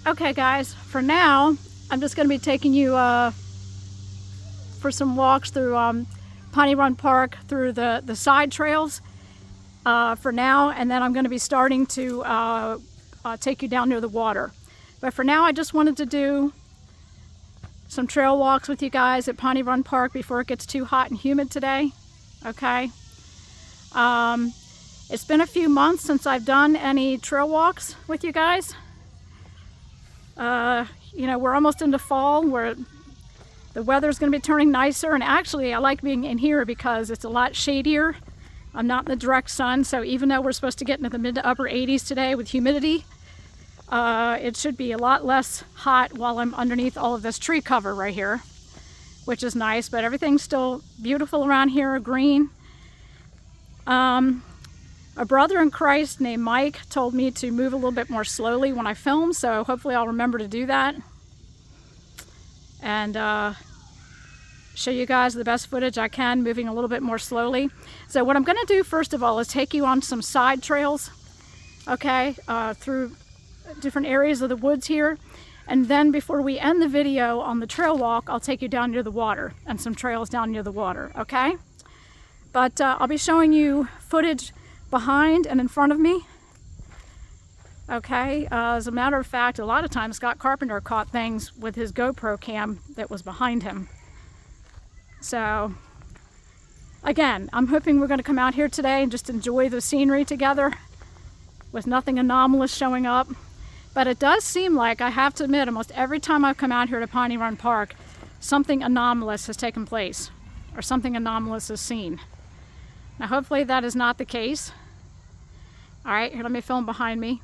Okay guys, for now, I'm just going to be taking you for some walks through Piney Run Park, through the side trails for now, and then I'm going to be starting to take you down near the water. But for now, I just wanted to do some trail walks with you guys at Piney Run Park before it gets too hot and humid today. Okay. It's been a few months since I've done any trail walks with you guys. You know, we're almost into fall where the weather's going to be turning nicer, and actually I like being in here because it's a lot shadier. I'm not in the direct sun, so even though we're supposed to get into the mid to upper 80s today with humidity, it should be a lot less hot while I'm underneath all of this tree cover right here, which is nice, but everything's still beautiful around here, green. A brother in Christ named Mike told me to move a little bit more slowly when I film, so hopefully I'll remember to do that and show you guys the best footage I can, moving a little bit more slowly. So what I'm going to do first of all is take you on some side trails, okay, through different areas of the woods here, and then before we end the video on the trail walk, I'll take you down near the water and some trails down near the water, okay? But I'll be showing you footage behind and in front of me. Okay, as a matter of fact, a lot of times Scott Carpenter caught things with his GoPro cam that was behind him. So again, I'm hoping we're going to come out here today and just enjoy the scenery together with nothing anomalous showing up. But it does seem like, I have to admit, almost every time I've come out here to Piney Run Park, something anomalous has taken place or something anomalous is seen. Now hopefully that is not the case. All right, here, let me film behind me.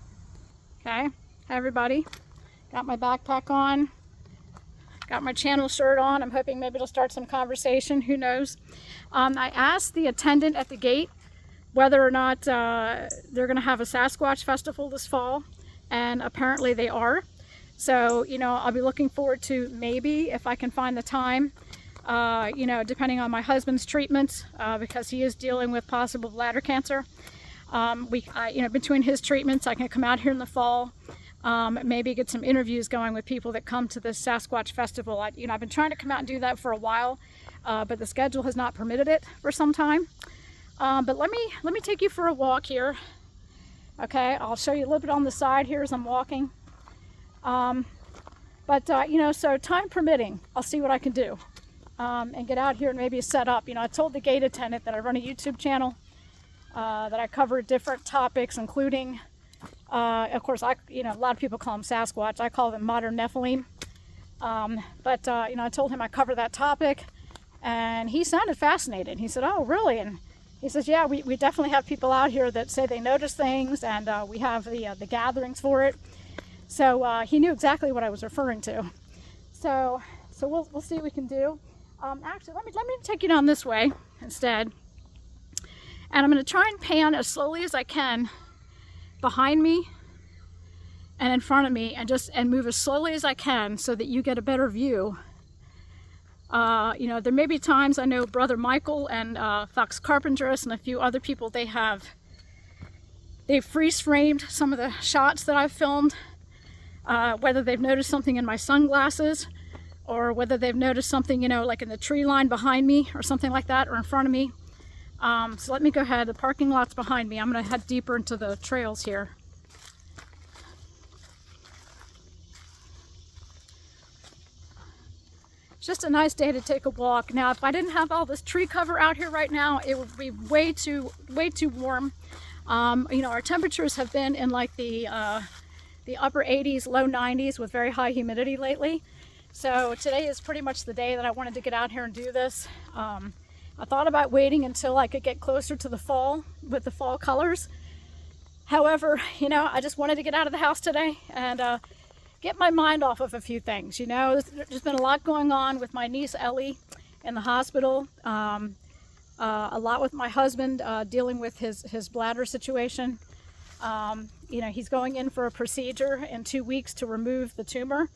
Okay, hi everybody. Got my backpack on. Got my channel shirt on. I'm hoping maybe it'll start some conversation, who knows. I asked the attendant at the gate whether or not they're gonna have a Sasquatch festival this fall, and apparently they are. So, you know, I'll be looking forward to, maybe if I can find the time, you know, depending on my husband's treatments, because he is dealing with possible bladder cancer. You know, between his treatments, I can come out here in the fall, maybe get some interviews going with people that come to this Sasquatch festival. You know, I've been trying to come out and do that for a while, but the schedule has not permitted it for some time. But let me take you for a walk here. Okay, I'll show you a little bit on the side here as I'm walking. You know, so time permitting, I'll see what I can do. And get out here and maybe set up. You know, I told the gate attendant that I run a YouTube channel, that I cover different topics, including, of course, you know, a lot of people call them Sasquatch. I call them modern Nephilim. You know, I told him I cover that topic, and he sounded fascinated. He said, "Oh, really?" And he says, "Yeah, we definitely have people out here that say they notice things, and we have the gatherings for it." So he knew exactly what I was referring to. So we'll see what we can do. Actually, let me take you down this way instead, and I'm going to try and pan as slowly as I can behind me and in front of me, and move as slowly as I can so that you get a better view. You know, there may be times, I know Brother Michael and Fox Carpenters and a few other people, they've freeze framed some of the shots that I've filmed, whether they've noticed something in my sunglasses, or whether they've noticed something, you know, like in the tree line behind me or something like that, or in front of me. So let me go ahead. The parking lot's behind me. I'm going to head deeper into the trails here. It's just a nice day to take a walk. Now, if I didn't have all this tree cover out here right now, it would be way too warm. You know, our temperatures have been in like the upper 80s, low 90s with very high humidity lately. So today is pretty much the day that I wanted to get out here and do this. I thought about waiting until I could get closer to the fall with the fall colors. However, you know, I just wanted to get out of the house today and get my mind off of a few things. You know, there's been a lot going on with my niece Ellie in the hospital. A lot with my husband dealing with his bladder situation. You know, he's going in for a procedure in 2 weeks to remove the tumor.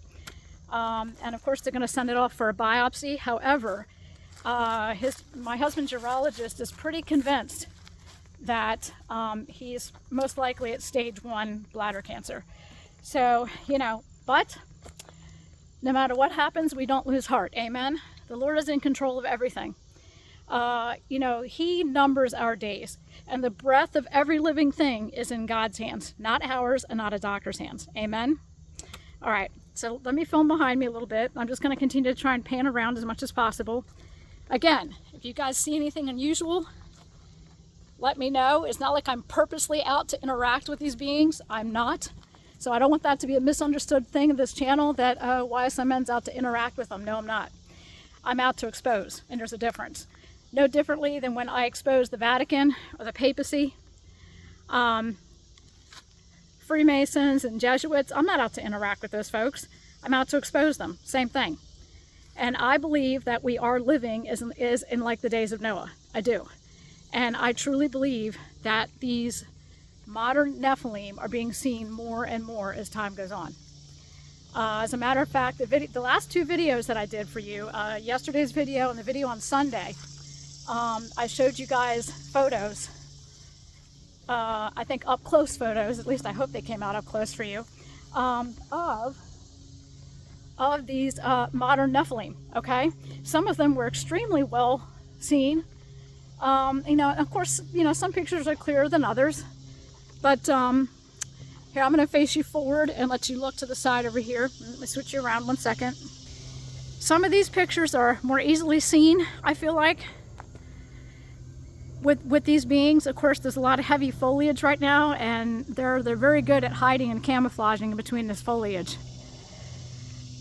And of course they're going to send it off for a biopsy. However, my husband's urologist is pretty convinced that he's most likely at stage 1 bladder cancer. So, you know, But no matter what happens, we don't lose heart. Amen. The Lord is in control of everything. You know, He numbers our days, and the breath of every living thing is in God's hands, not ours and not a doctor's hands. Amen. All right, so let me film behind me a little bit. I'm just going to continue to try and pan around as much as possible. Again, if you guys see anything unusual, let me know. It's not like I'm purposely out to interact with these beings. I'm not. So I don't want that to be a misunderstood thing of this channel, that YSMN's out to interact with them. No, I'm not. I'm out to expose, and there's a difference. No differently than when I exposed the Vatican or the papacy, Freemasons and Jesuits. I'm not out to interact with those folks. I'm out to expose them. Same thing. And I believe that we are living is in like the days of Noah. I do. And I truly believe that these modern Nephilim are being seen more and more as time goes on. As a matter of fact, the last two videos that I did for you, yesterday's video and the video on Sunday, I showed you guys photos, I think up close photos, at least I hope they came out up close for you, of these modern Nephilim, okay? Some of them were extremely well seen. You know, of course, you know, some pictures are clearer than others, but here, I'm going to face you forward and let you look to the side over here. Let me switch you around 1 second. Some of these pictures are more easily seen, I feel like, with these beings. Of course, there's a lot of heavy foliage right now, and they're very good at hiding and camouflaging in between this foliage.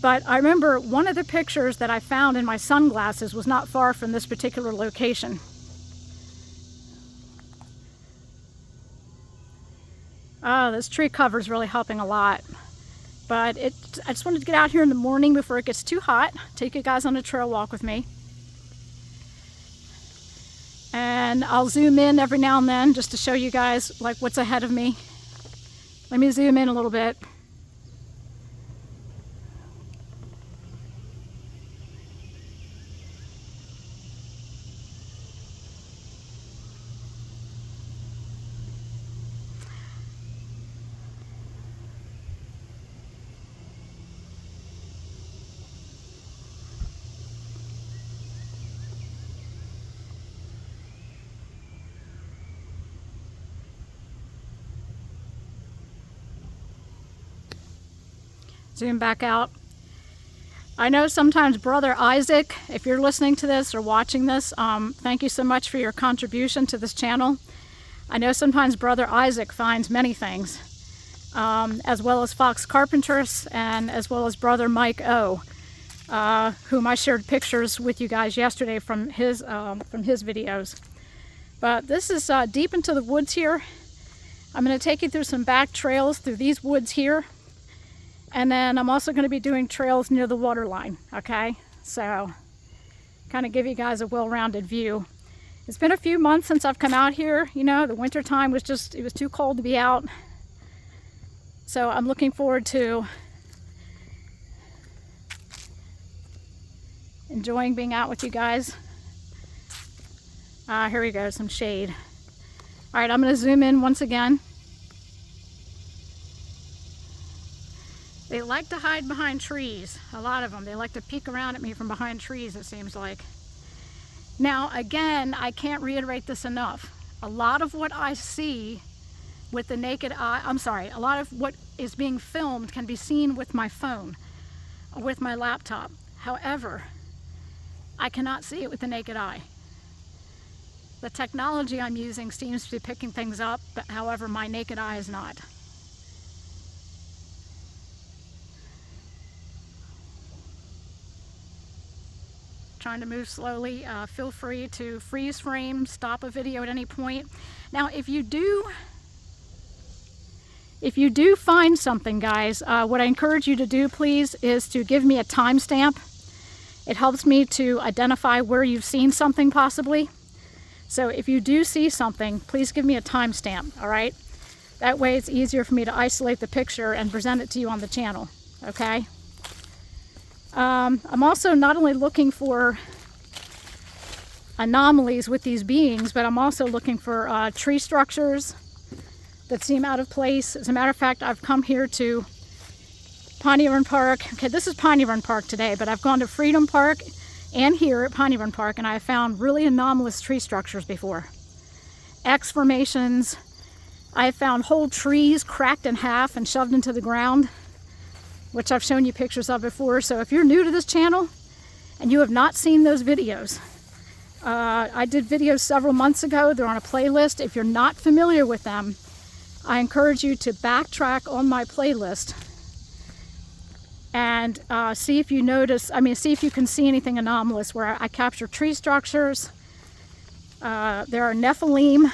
But I remember one of the pictures that I found in my sunglasses was not far from this particular location. Oh, this tree cover is really helping a lot. But I just wanted to get out here in the morning before it gets too hot, take you guys on a trail walk with me. And I'll zoom in every now and then just to show you guys like what's ahead of me. Let me zoom in a little bit. Zoom back out. I know sometimes Brother Isaac, if you're listening to this or watching this, thank you so much for your contribution to this channel. I know sometimes Brother Isaac finds many things, as well as Fox Carpenters and as well as Brother Mike O, whom I shared pictures with you guys yesterday from his videos. But this is deep into the woods here. I'm going to take you through some back trails through these woods here. And then I'm also going to be doing trails near the water line, okay? So, kind of give you guys a well-rounded view. It's been a few months since I've come out here. You know, the winter time was just, it was too cold to be out. So I'm looking forward to enjoying being out with you guys. Here we go, some shade. All right, I'm going to zoom in once again. They like to hide behind trees, a lot of them. They like to peek around at me from behind trees, it seems like. Now, again, I can't reiterate this enough. A lot of what I see with the naked eye, a lot of what is being filmed can be seen with my phone or with my laptop. However, I cannot see it with the naked eye. The technology I'm using seems to be picking things up, but however, my naked eye is not. Trying to move slowly. Feel free to freeze frame, stop a video at any point. Now, if you do find something, guys, what I encourage you to do, please, is to give me a timestamp. It helps me to identify where you've seen something possibly. So if you do see something, please give me a timestamp, all right? That way it's easier for me to isolate the picture and present it to you on the channel, okay? I'm also not only looking for anomalies with these beings, but I'm also looking for tree structures that seem out of place. As a matter of fact, I've come here to Piney Run Park. Okay, this is Piney Run Park today, but I've gone to Freedom Park and here at Piney Run Park, and I have found really anomalous tree structures before. X formations. I have found whole trees cracked in half and shoved into the ground, which I've shown you pictures of before. So if you're new to this channel and you have not seen those videos, I did videos several months ago. They're on a playlist. If you're not familiar with them, I encourage you to backtrack on my playlist and see if you see if you can see anything anomalous where I capture tree structures. There are Nephilim,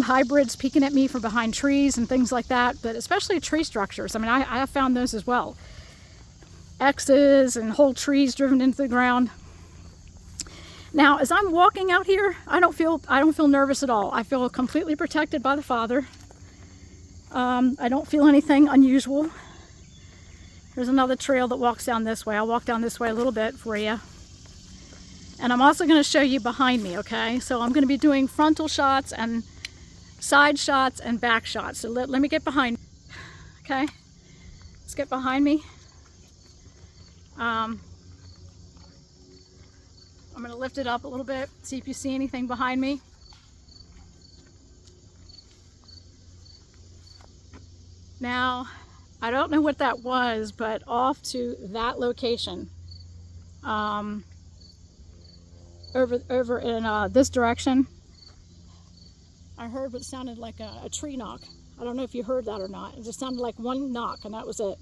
hybrids peeking at me from behind trees and things like that, but especially tree structures. I mean, I have found those as well. X's and whole trees driven into the ground. Now, as I'm walking out here, I don't feel nervous at all. I feel completely protected by the Father. I don't feel anything unusual. There's another trail that walks down this way. I'll walk down this way a little bit for you. And I'm also going to show you behind me, okay? So I'm going to be doing frontal shots and side shots and back shots. So let me get behind me, okay? Let's get behind me. I'm going to lift it up a little bit, see if you see anything behind me. Now, I don't know what that was, but off to that location, over in this direction, I heard what sounded like a tree knock. I don't know if you heard that or not. It just sounded like one knock, and that was it.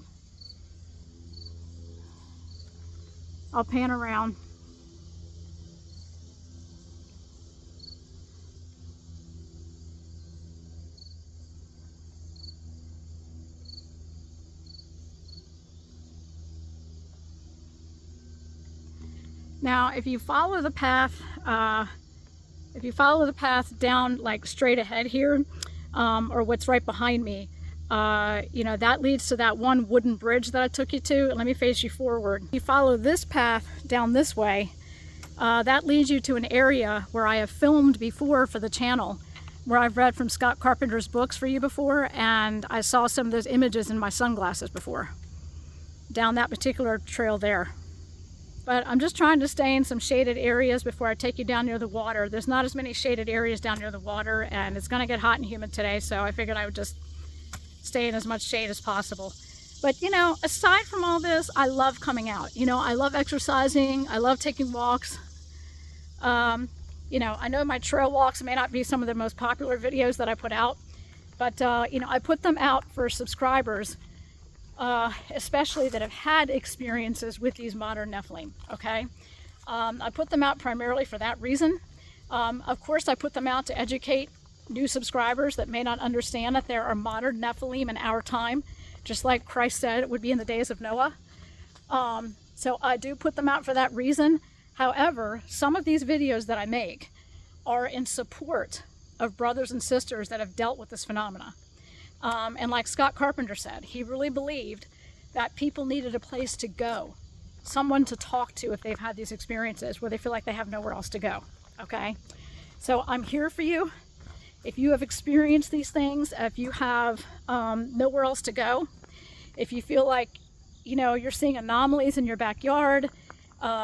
I'll pan around. Now, if you follow the path, down like straight ahead here, or what's right behind me, that leads to that one wooden bridge that I took you to. And let me face you forward. If you follow this path down this way, that leads you to an area where I have filmed before for the channel, where I've read from Scott Carpenter's books for you before, and I saw some of those images in my sunglasses before, down that particular trail there. But I'm just trying to stay in some shaded areas before I take you down near the water. There's not as many shaded areas down near the water, and it's gonna get hot and humid today, so I figured I would just stay in as much shade as possible. But aside from all this, I love coming out. I love exercising, I love taking walks. I know my trail walks may not be some of the most popular videos that I put out, but I put them out for subscribers, especially that have had experiences with these modern Nephilim, okay? I put them out primarily for that reason. Of course, I put them out to educate new subscribers that may not understand that there are modern Nephilim in our time, just like Christ said it would be in the days of Noah. So I do put them out for that reason. However, some of these videos that I make are in support of brothers and sisters that have dealt with this phenomena. And like Scott Carpenter said, he really believed that people needed a place to go, someone to talk to if they've had these experiences where they feel like they have nowhere else to go, okay? So I'm here for you. If you have experienced these things, if you have nowhere else to go, if you feel like, you're seeing anomalies in your backyard,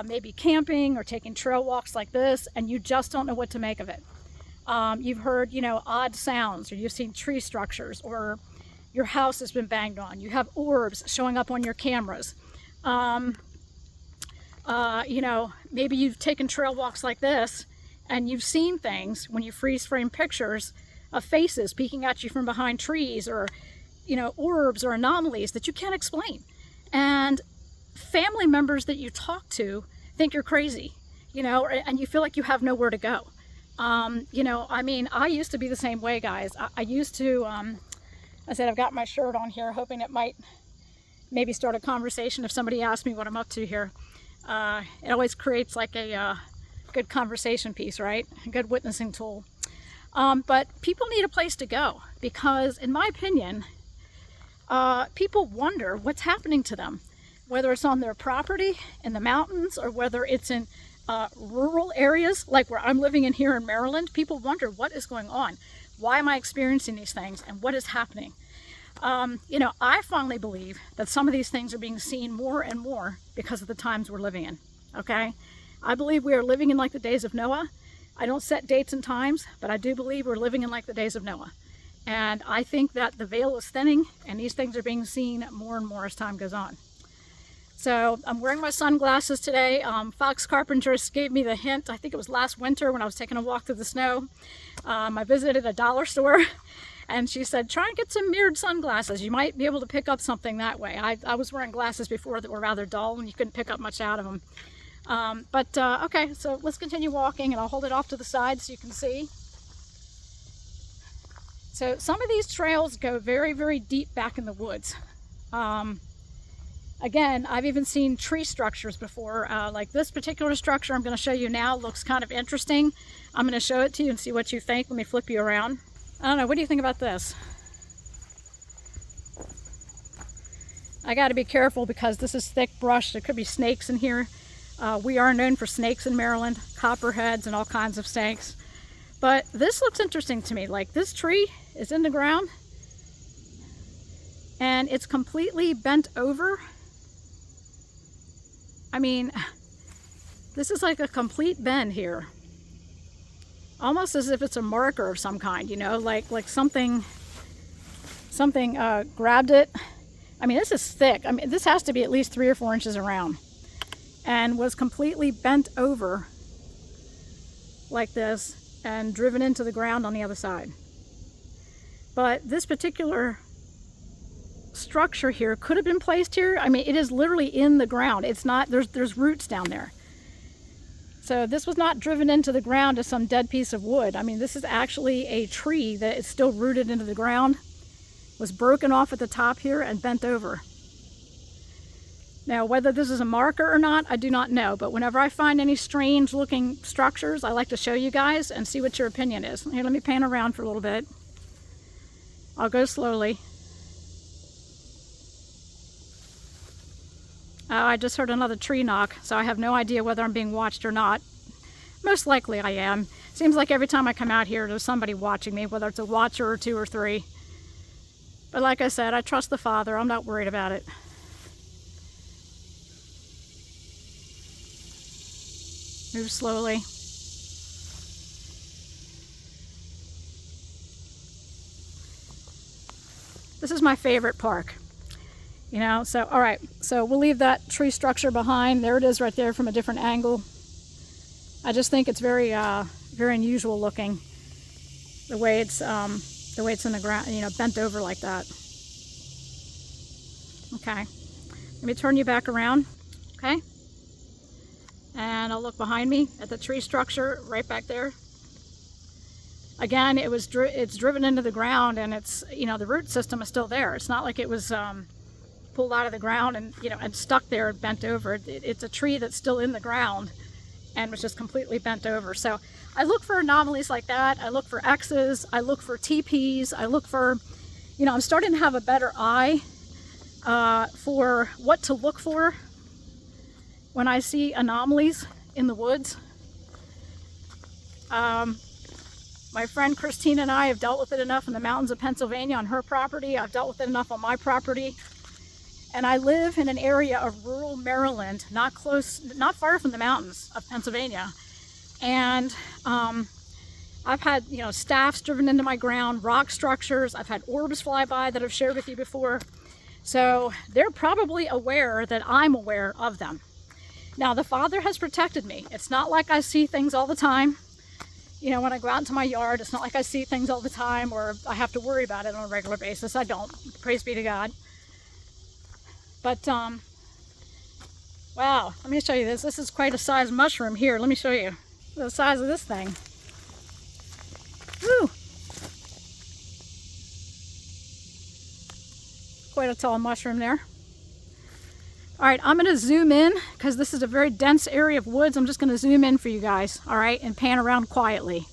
maybe camping or taking trail walks like this, and you just don't know what to make of it. You've heard, odd sounds, or you've seen tree structures, or your house has been banged on. You have orbs showing up on your cameras. Maybe you've taken trail walks like this, and you've seen things when you freeze frame pictures of faces peeking at you from behind trees, or, orbs or anomalies that you can't explain. And family members that you talk to think you're crazy, and you feel like you have nowhere to go. I used to be the same way, guys. I used to, I said I've got my shirt on here, hoping it might maybe start a conversation if somebody asks me what I'm up to here. It always creates like a good conversation piece, right? A good witnessing tool. But people need a place to go because, in my opinion, people wonder what's happening to them, whether it's on their property in the mountains or whether it's in rural areas like where I'm living in here in Maryland. People wonder what is going on. Why am I experiencing these things and what is happening? You know, I fondly believe that some of these things are being seen more and more because of the times we're living in, okay? I believe we are living in like the days of Noah. I don't set dates and times, but I do believe we're living in like the days of Noah. And I think that the veil is thinning and these things are being seen more and more as time goes on. So I'm wearing my sunglasses today. Fox Carpenters gave me the hint, I think it was last winter when I was taking a walk through the snow. I visited a dollar store and she said, try and get some mirrored sunglasses. You might be able to pick up something that way. I was wearing glasses before that were rather dull and you couldn't pick up much out of them. Okay, so let's continue walking and I'll hold it off to the side so you can see. So some of these trails go very, very deep back in the woods. Again, I've even seen tree structures before. Like this particular structure I'm going to show you now looks kind of interesting. I'm going to show it to you and see what you think. Let me flip you around. I don't know, what do you think about this? I got to be careful because this is thick brush. There could be snakes in here. We are known for snakes in Maryland, copperheads and all kinds of snakes. But this looks interesting to me. Like this tree is in the ground and it's completely bent over. I mean, this is like a complete bend here. Almost as if it's a marker of some kind, you know, like something grabbed it. I mean, this is thick. I mean, this has to be at least 3 or 4 inches around and was completely bent over like this and driven into the ground on the other side. But this particular structure here could have been placed here. I mean, it is literally in the ground. It's not, there's roots down there. So this was not driven into the ground as some dead piece of wood. I mean, this is actually a tree that is still rooted into the ground, was broken off at the top here and bent over. Now, whether this is a marker or not, I do not know. But whenever I find any strange looking structures, I like to show you guys and see what your opinion is. Here, let me pan around for a little bit. I'll go slowly. I just heard another tree knock, so I have no idea whether I'm being watched or not. Most likely I am. Seems like every time I come out here, there's somebody watching me, whether it's a watcher or 2 or 3. But like I said, I trust the Father. I'm not worried about it. Move slowly. This is my favorite park. You know, so, all right, so we'll leave that tree structure behind. There it is right there from a different angle. I just think it's very, very unusual looking, the way it's in the ground, you know, bent over like that. Okay, let me turn you back around, okay? And I'll look behind me at the tree structure right back there. Again, it's driven into the ground and it's, you know, the root system is still there. It's not like it was, pulled out of the ground and, you know, and stuck there and bent over. It's a tree that's still in the ground and was just completely bent over. So I look for anomalies like that. I look for X's. I look for TPs. I look for, you know, I'm starting to have a better eye for what to look for when I see anomalies in the woods. My friend Christina and I have dealt with it enough in the mountains of Pennsylvania on her property. I've dealt with it enough on my property. And I live in an area of rural Maryland, not far from the mountains of Pennsylvania. And I've had, you know, staffs driven into my ground, rock structures. I've had orbs fly by that I've shared with you before. So they're probably aware that I'm aware of them. Now, the Father has protected me. It's not like I see things all the time. You know, when I go out into my yard, it's not like I see things all the time or I have to worry about it on a regular basis. I don't. Praise be to God. But, wow, let me show you this. This is quite a size mushroom here. Let me show you the size of this thing. Woo! Quite a tall mushroom there. All right, I'm going to zoom in because this is a very dense area of woods. I'm just going to zoom in for you guys, all right, and pan around quietly.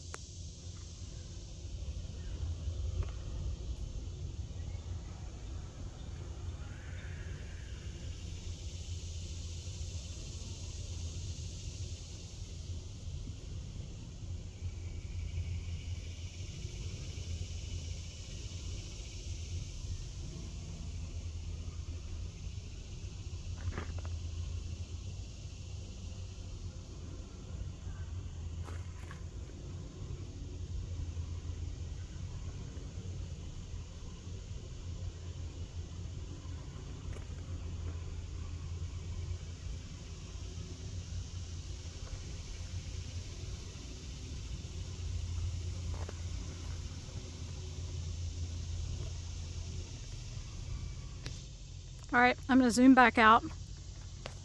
All right, I'm going to zoom back out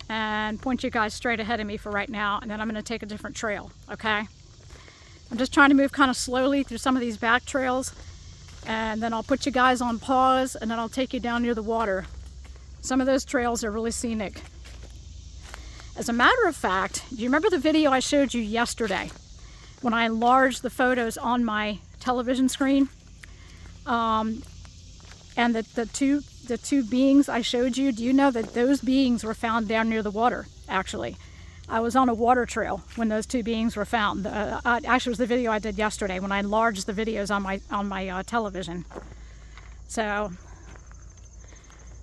and point you guys straight ahead of me for right now, and then I'm going to take a different trail, okay? I'm just trying to move kind of slowly through some of these back trails, and then I'll put you guys on pause, and then I'll take you down near the water. Some of those trails are really scenic. As a matter of fact, do you remember the video I showed you yesterday when I enlarged the photos on my television screen? And the two beings I showed you, do you know that those beings were found down near the water, actually? I was on a water trail when those two beings were found. Actually, it was the video I did yesterday when I enlarged the videos on my television. So,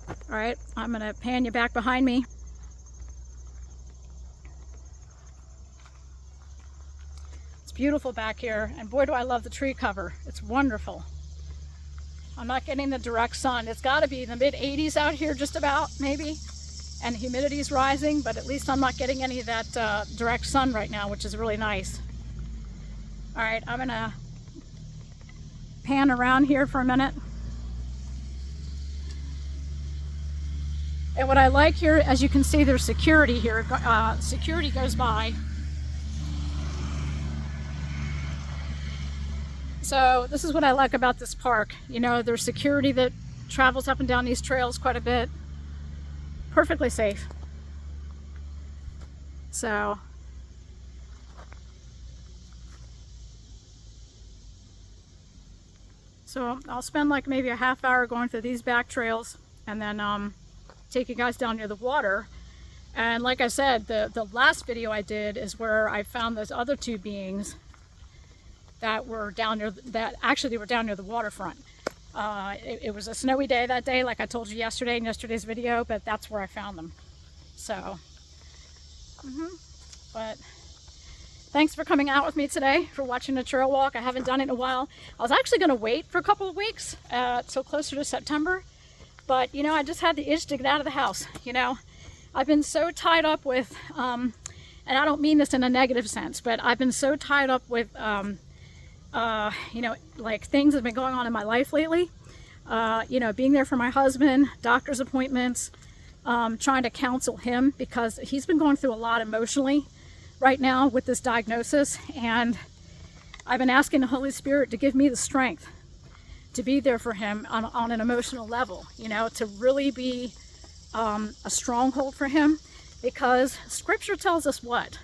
all right, I'm gonna pan you back behind me. It's beautiful back here, and boy do I love the tree cover. It's wonderful. I'm not getting the direct sun. It's got to be in the mid 80s out here, just about, maybe, and the humidity's rising, but at least I'm not getting any of that direct sun right now, which is really nice. All right, I'm gonna pan around here for a minute. And what I like here, as you can see, there's security here. Security goes by. So this is what I like about this park. You know, there's security that travels up and down these trails quite a bit. Perfectly safe. So I'll spend like maybe a half hour going through these back trails, and then take you guys down near the water. And like I said, the last video I did is where I found those other two beings that were down near, that actually they were down near the waterfront. It was a snowy day that day, like I told you yesterday in yesterday's video, but that's where I found them. So, but thanks for coming out with me today, for watching the trail walk. I haven't done it in a while. I was actually going to wait for a couple of weeks, till closer to September, but you know, I just had the itch to get out of the house. You know, I've been so tied up with, and I don't mean this in a negative sense, but I've been so tied up with, you know, like things have been going on in my life lately. You know, being there for my husband, doctor's appointments, trying to counsel him because he's been going through a lot emotionally right now with this diagnosis. And I've been asking the Holy Spirit to give me the strength to be there for him on an emotional level, you know, to really be a stronghold for him, because Scripture tells us what?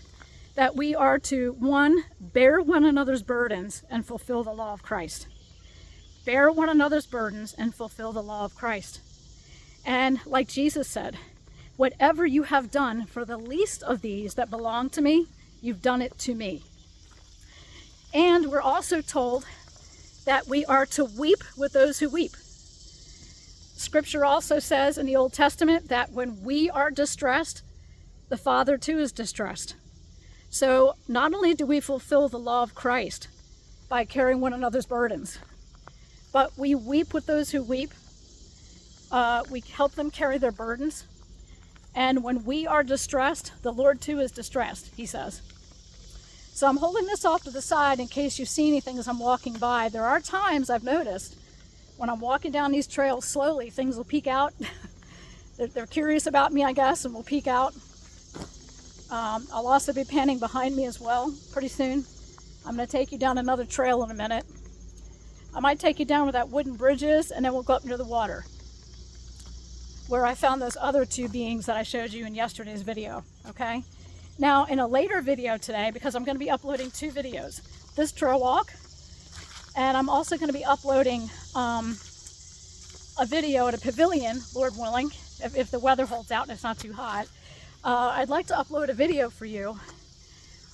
That we are to, one, bear one another's burdens and fulfill the law of Christ. Bear one another's burdens and fulfill the law of Christ. And like Jesus said, whatever you have done for the least of these that belong to me, you've done it to me. And we're also told that we are to weep with those who weep. Scripture also says in the Old Testament that when we are distressed, the Father too is distressed. So not only do we fulfill the law of Christ by carrying one another's burdens, but we weep with those who weep. We help them carry their burdens. And when we are distressed, the Lord too is distressed, he says. So I'm holding this off to the side in case you see anything as I'm walking by. There are times I've noticed when I'm walking down these trails slowly, things will peek out. They're curious about me, I guess, and will peek out. I'll also be panning behind me as well pretty soon. I'm going to take you down another trail in a minute. I might take you down where that wooden bridge is, and then we'll go up near the water, where I found those other two beings that I showed you in yesterday's video, okay? Now, in a later video today, because I'm going to be uploading two videos, this trail walk, and I'm also going to be uploading a video at a pavilion, Lord willing, if the weather holds out and it's not too hot. I'd like to upload a video for you.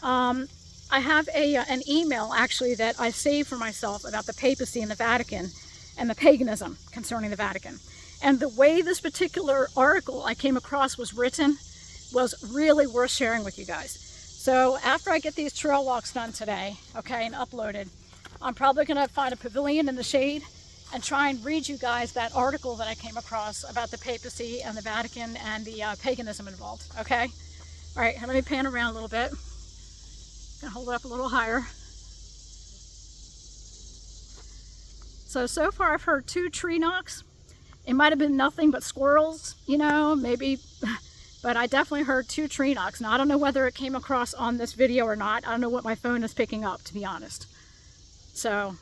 I have an email actually that I saved for myself about the papacy and the Vatican and the paganism concerning the Vatican. And the way this particular article I came across was written was really worth sharing with you guys. So after I get these trail walks done today, okay, and uploaded, I'm probably going to find a pavilion in the shade and try and read you guys that article that I came across about the papacy and the Vatican and the paganism involved, okay? All right, let me pan around a little bit. Gonna hold it up a little higher. So far I've heard 2 tree knocks, It might have been nothing but squirrels, you know, maybe, but I definitely heard 2 tree knocks. Now, I don't know whether it came across on this video or not. I don't know what my phone is picking up, to be honest. So,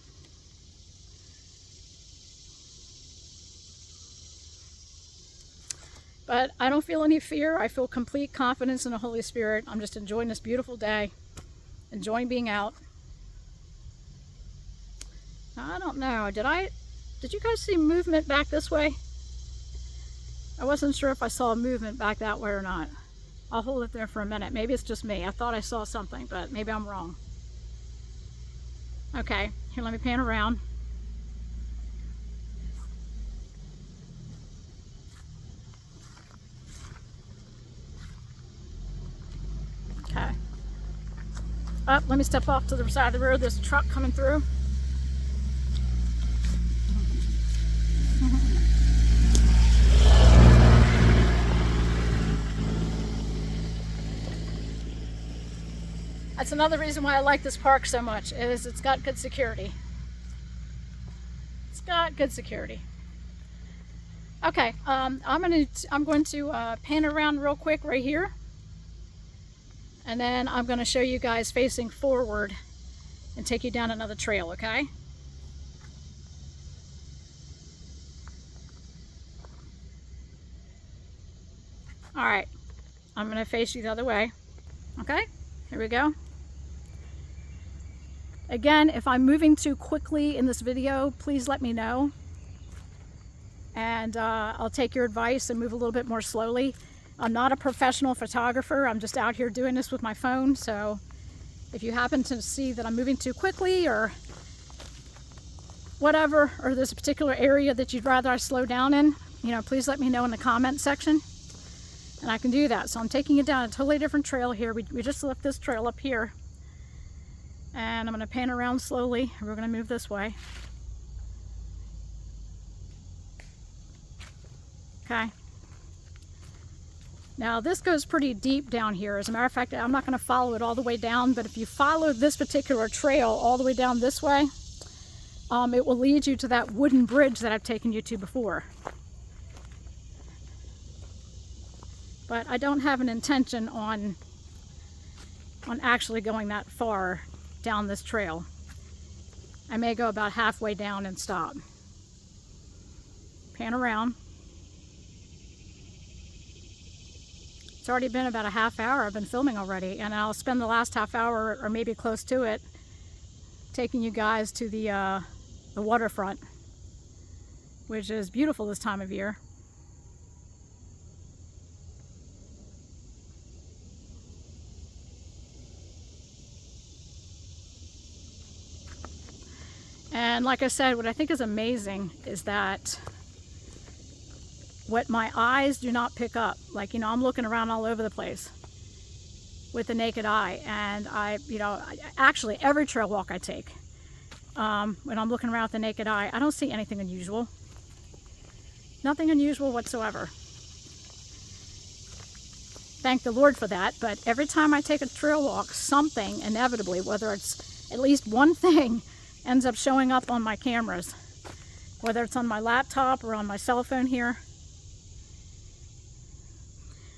but I don't feel any fear. I feel complete confidence in the Holy Spirit. I'm just enjoying this beautiful day, enjoying being out. I don't know, did you guys see movement back this way? I wasn't sure if I saw a movement back that way or not. I'll hold it there for a minute. Maybe it's just me. I thought I saw something, but maybe I'm wrong. Okay, here, let me pan around. Okay. Up, let me step off to the side of the road. There's a truck coming through. That's another reason why I like this park so much, is it's got good security. It's got good security. Okay, I'm going to pan around real quick right here, and then I'm going to show you guys facing forward and take you down another trail, okay? All right, I'm going to face you the other way. Okay, here we go. Again, if I'm moving too quickly in this video, please let me know. And I'll take your advice and move a little bit more slowly. I'm not a professional photographer. I'm just out here doing this with my phone. So if you happen to see that I'm moving too quickly or whatever, or there's a particular area that you'd rather I slow down in, you know, please let me know in the comment section. And I can do that. So I'm taking you down a totally different trail here. We just left this trail up here. And I'm going to pan around slowly. We're going to move this way. Okay. Now this goes pretty deep down here. As a matter of fact, I'm not going to follow it all the way down, but if you follow this particular trail all the way down this way, it will lead you to that wooden bridge that I've taken you to before. But I don't have an intention on actually going that far down this trail. I may go about halfway down and stop. Pan around. It's already been about a half hour. I've been filming already, and I'll spend the last half hour, or maybe close to it, taking you guys to the waterfront, which is beautiful this time of year. And like I said, what I think is amazing is that what my eyes do not pick up, like, you know, I'm looking around all over the place with the naked eye, and actually every trail walk I take, when I'm looking around with the naked eye, I don't see anything unusual. Nothing unusual whatsoever. Thank the Lord for that. But every time I take a trail walk, something inevitably, whether it's at least one thing, ends up showing up on my cameras, whether it's on my laptop or on my cell phone here.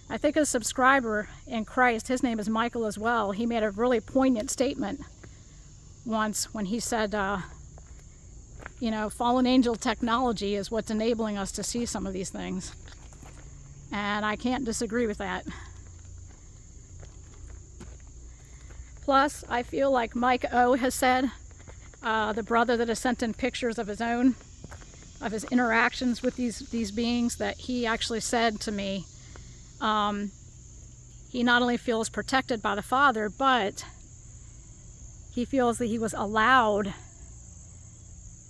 I think a subscriber in Christ, his name is Michael as well, he made a really poignant statement once when he said, you know, fallen angel technology is what's enabling us to see some of these things. And I can't disagree with that. Plus, I feel like Mike O has said, the brother that has sent in pictures of his own, of his interactions with these beings, that he actually said to me, he not only feels protected by the Father, but he feels that he was allowed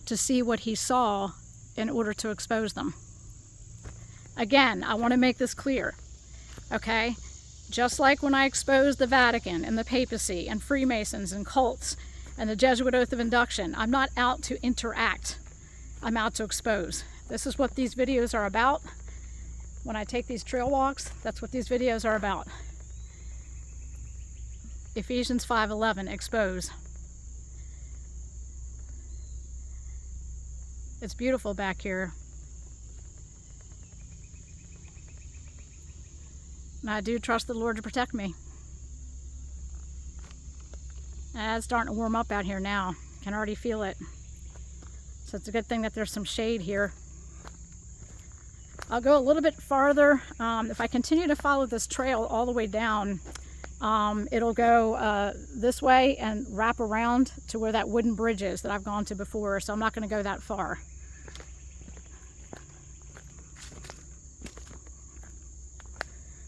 to see what he saw in order to expose them. Again, I want to make this clear, okay? Just like when I exposed the Vatican and the papacy and Freemasons and cults and the Jesuit oath of induction, I'm not out to interact. I'm out to expose. This is what these videos are about. When I take these trail walks, that's what these videos are about. Ephesians 5:11, expose. It's beautiful back here. And I do trust the Lord to protect me. It's starting to warm up out here now. Can already feel it. So it's a good thing that there's some shade here. I'll go a little bit farther. If I continue to follow this trail all the way down, it'll go this way and wrap around to where that wooden bridge is that I've gone to before. So I'm not going to go that far.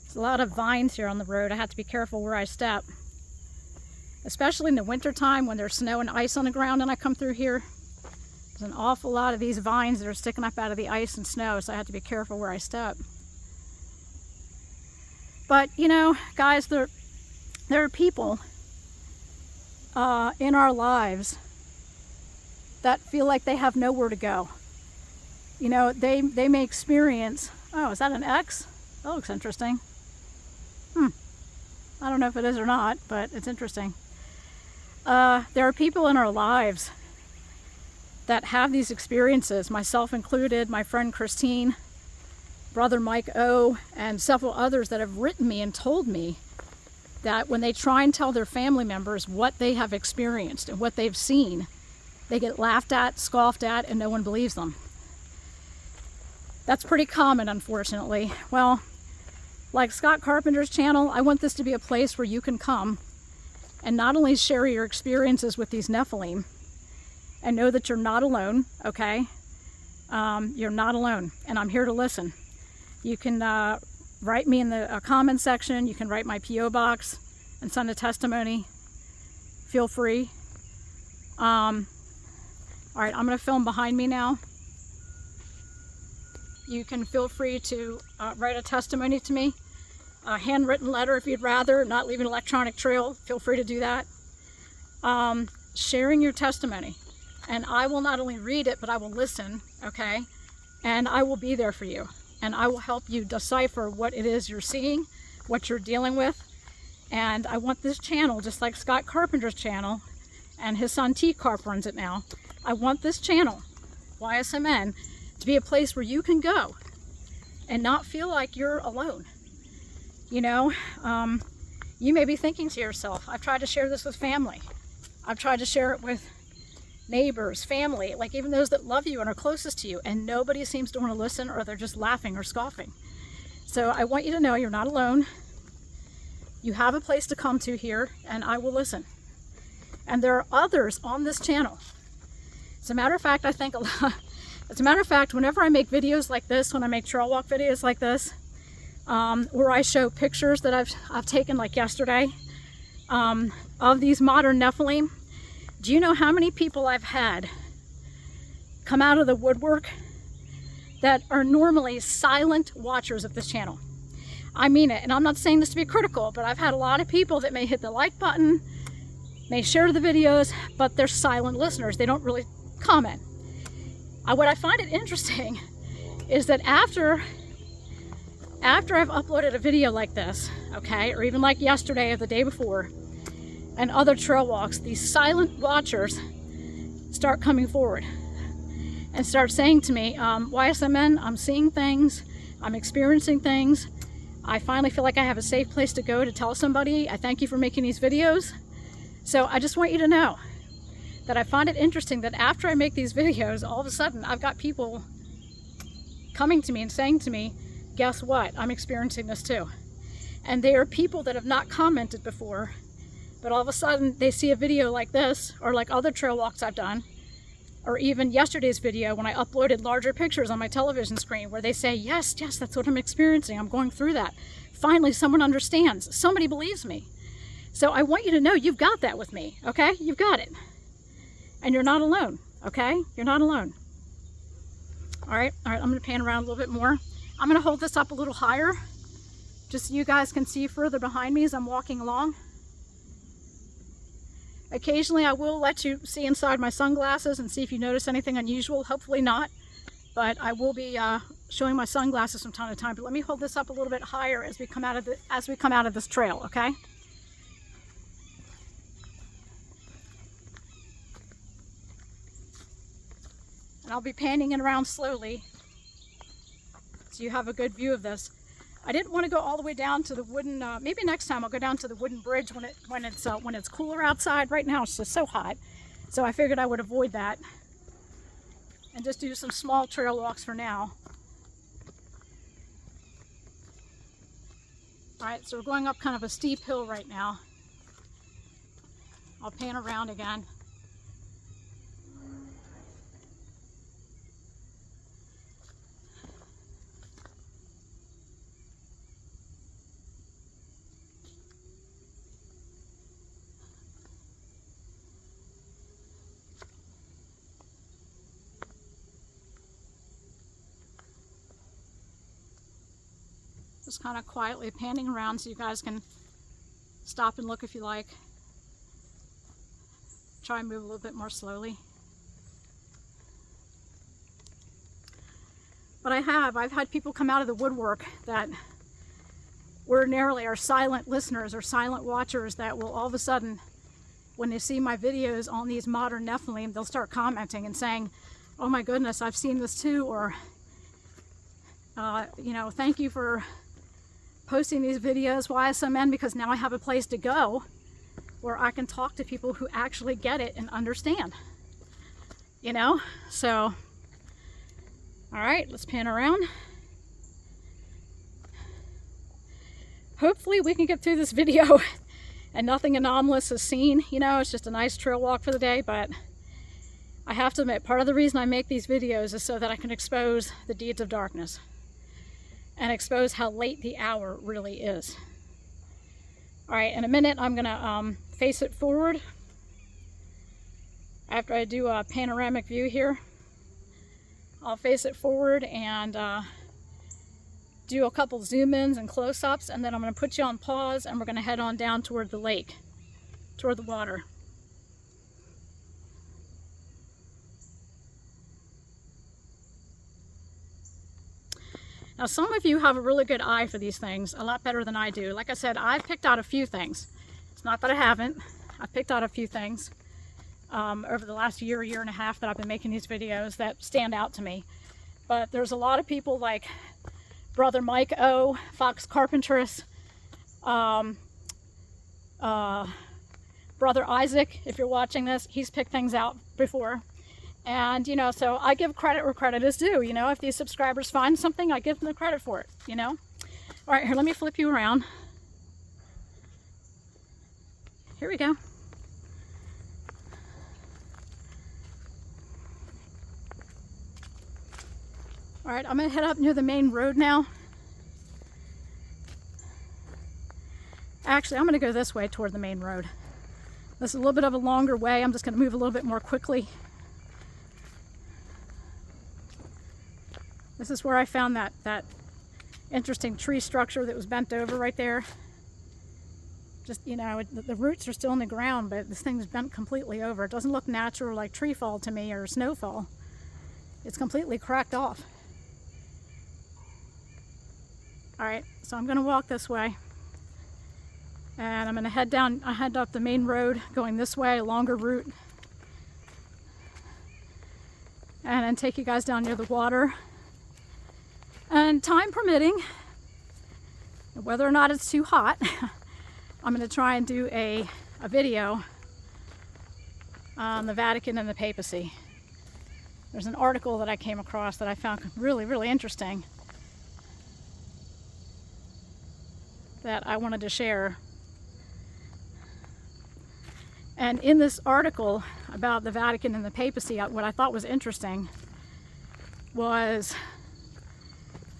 There's a lot of vines here on the road. I have to be careful where I step. Especially in the winter time when there's snow and ice on the ground and I come through here. There's an awful lot of these vines that are sticking up out of the ice and snow, so I have to be careful where I step. But, you know, guys, there are people in our lives that feel like they have nowhere to go. You know, they may experience, oh, is that an X? That looks interesting. I don't know if it is or not, but it's interesting. There are people in our lives that have these experiences, myself included, my friend Christine, brother Mike O, and several others that have written me and told me that when they try and tell their family members what they have experienced and what they've seen, they get laughed at, scoffed at, and no one believes them. That's pretty common, unfortunately. Well, like Scott Carpenter's channel, I want this to be a place where you can come and not only share your experiences with these Nephilim and know that you're not alone, okay? You're not alone, and I'm here to listen. You can write me in the comment section. You can write my P.O. box and send a testimony. Feel free. All right, I'm going to film behind me now. You can feel free to write a testimony to me. A handwritten letter if you'd rather, not leave an electronic trail. Feel free to do that. Sharing your testimony. And I will not only read it, but I will listen, okay? And I will be there for you. And I will help you decipher what it is you're seeing, what you're dealing with. And I want this channel, just like Scott Carpenter's channel, and his son T. Carp runs it now. I want this channel, YSMN, to be a place where you can go and not feel like you're alone. You know, you may be thinking to yourself, I've tried to share this with family. I've tried to share it with neighbors, family, like even those that love you and are closest to you, and nobody seems to want to listen, or they're just laughing or scoffing. So I want you to know you're not alone. You have a place to come to here, and I will listen. And there are others on this channel. As a matter of fact, I think a lot, as a matter of fact, whenever I make videos like this, when I make trail walk videos like this, where I show pictures that I've taken, like yesterday, of these modern Nephilim, do you know how many people I've had come out of the woodwork that are normally silent watchers of this channel? I mean it, and I'm not saying this to be critical, but I've had a lot of people that may hit the like button, may share the videos, but they're silent listeners. They don't really comment. What I find it interesting is that after I've uploaded a video like this, okay, or even like yesterday or the day before, and other trail walks, these silent watchers start coming forward and start saying to me, YSMN, I'm seeing things, I'm experiencing things. I finally feel like I have a safe place to go to tell somebody. I thank you for making these videos. So I just want you to know that I find it interesting that after I make these videos, all of a sudden I've got people coming to me and saying to me, guess what? I'm experiencing this too. And they are people that have not commented before, but all of a sudden they see a video like this, or like other trail walks I've done, or even yesterday's video when I uploaded larger pictures on my television screen where they say, yes, that's what I'm experiencing. I'm going through that. Finally, someone understands. Somebody believes me. So I want you to know you've got that with me, okay? You've got it. And you're not alone, okay? You're not alone. All right, I'm gonna pan around a little bit more. I'm gonna hold this up a little higher, just so you guys can see further behind me as I'm walking along. Occasionally I will let you see inside my sunglasses and see if you notice anything unusual. Hopefully not, but I will be showing my sunglasses from time to time. But let me hold this up a little bit higher as we come out of this trail, okay? And I'll be panning it around slowly so you have a good view of this. I didn't want to go all the way down to the wooden, maybe next time I'll go down to the wooden bridge when it's cooler outside. Right now it's just so hot. So I figured I would avoid that and just do some small trail walks for now. All right, so we're going up kind of a steep hill right now. I'll pan around again. Just kind of quietly panning around so you guys can stop and look if you like. Try and move a little bit more slowly. But I've had people come out of the woodwork that ordinarily are silent listeners or silent watchers that will all of a sudden, when they see my videos on these modern Nephilim, they'll start commenting and saying, oh my goodness, I've seen this too, or you know, thank you for posting these videos, YSMN, because now I have a place to go where I can talk to people who actually get it and understand, you know? So, all right, let's pan around. Hopefully we can get through this video and nothing anomalous is seen. You know, it's just a nice trail walk for the day, but I have to admit, part of the reason I make these videos is so that I can expose the deeds of darkness and expose how late the hour really is. All right, in a minute, I'm gonna face it forward. After I do a panoramic view here, I'll face it forward and do a couple zoom-ins and close-ups, and then I'm gonna put you on pause and we're gonna head on down toward the lake, toward the water. Now, some of you have a really good eye for these things, a lot better than I do. Like I said, I've picked out a few things. It's not that I haven't. I've picked out a few things over the last year and a half that I've been making these videos that stand out to me. But there's a lot of people like Brother Mike O, Fox Carpenteress, Brother Isaac, if you're watching this, he's picked things out before. And, you know, so I give credit where credit is due. You know, if these subscribers find something, I give them the credit for it, you know. All right, here, let me flip you around. Here we go. All right, I'm gonna head up near the main road now. Actually, I'm gonna go this way toward the main road. This is a little bit of a longer way. I'm just gonna move a little bit more quickly. This is where I found that interesting tree structure that was bent over right there. Just, you know, the roots are still in the ground, but this thing's bent completely over. It doesn't look natural like tree fall to me or snowfall. It's completely cracked off. All right, so I'm gonna walk this way. And I'm gonna head down, I head up the main road going this way, a longer route. And then take you guys down near the water. And time permitting, whether or not it's too hot, I'm going to try and do a video on the Vatican and the papacy. There's an article that I came across that I found really, really interesting that I wanted to share. And in this article about the Vatican and the papacy, what I thought was interesting was